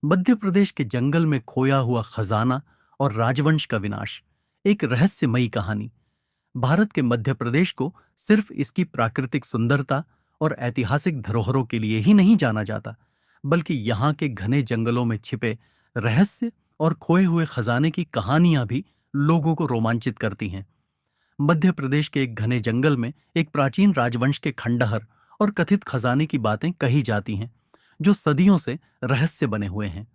मध्य प्रदेश के जंगल में खोया हुआ खजाना और राजवंश का विनाश, एक रहस्यमयी कहानी। भारत के मध्य प्रदेश को सिर्फ इसकी प्राकृतिक सुंदरता और ऐतिहासिक धरोहरों के लिए ही नहीं जाना जाता, बल्कि यहाँ के घने जंगलों में छिपे रहस्य और खोए हुए खजाने की कहानियां भी लोगों को रोमांचित करती हैं। मध्य प्रदेश के एक घने जंगल में एक प्राचीन राजवंश के खंडहर और कथित खजाने की बातें कही जाती हैं, जो सदियों से रहस्य बने हुए हैं।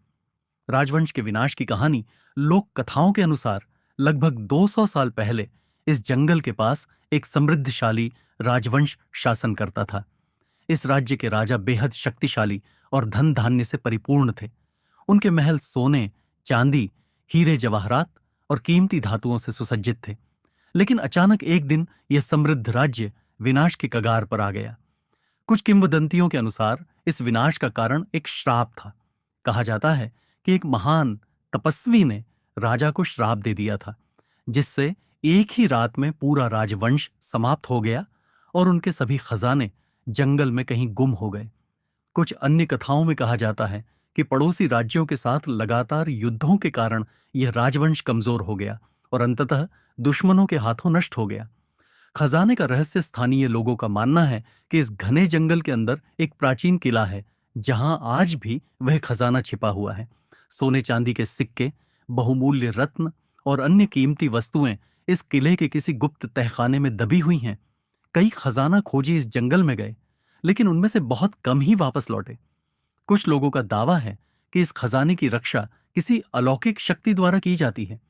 राजवंश के विनाश की कहानी लोक कथाओं के अनुसार लगभग 200 साल पहले इस जंगल के पास एक समृद्धशाली राजवंश शासन करता था। इस राज्य के राजा बेहद शक्तिशाली और धन धान्य से परिपूर्ण थे। उनके महल सोने, चांदी, हीरे जवाहरात और कीमती धातुओं से सुसज्जित थे। लेकिन अचानक एक दिन यह समृद्ध राज्य विनाश के कगार पर आ गया। कुछ किंवदंतियों के अनुसार इस विनाश का कारण एक श्राप था। कहा जाता है कि एक महान तपस्वी ने राजा को श्राप दे दिया था, जिससे एक ही रात में पूरा राजवंश समाप्त हो गया और उनके सभी खजाने जंगल में कहीं गुम हो गए। कुछ अन्य कथाओं में कहा जाता है कि पड़ोसी राज्यों के साथ लगातार युद्धों के कारण यह राजवंश कमजोर हो गया और अंततः दुश्मनों के हाथों नष्ट हो गया। खजाने का रहस्य स्थानीय लोगों का मानना है कि इस घने जंगल के अंदर एक प्राचीन किला है, जहां आज भी वह खजाना छिपा हुआ है। सोने चांदी के सिक्के, बहुमूल्य रत्न और अन्य कीमती वस्तुएं इस किले के किसी गुप्त तहखाने में दबी हुई हैं। कई खजाना खोजी इस जंगल में गए, लेकिन उनमें से बहुत कम ही वापस लौटे। कुछ लोगों का दावा है कि इस खजाने की रक्षा किसी अलौकिक शक्ति द्वारा की जाती है,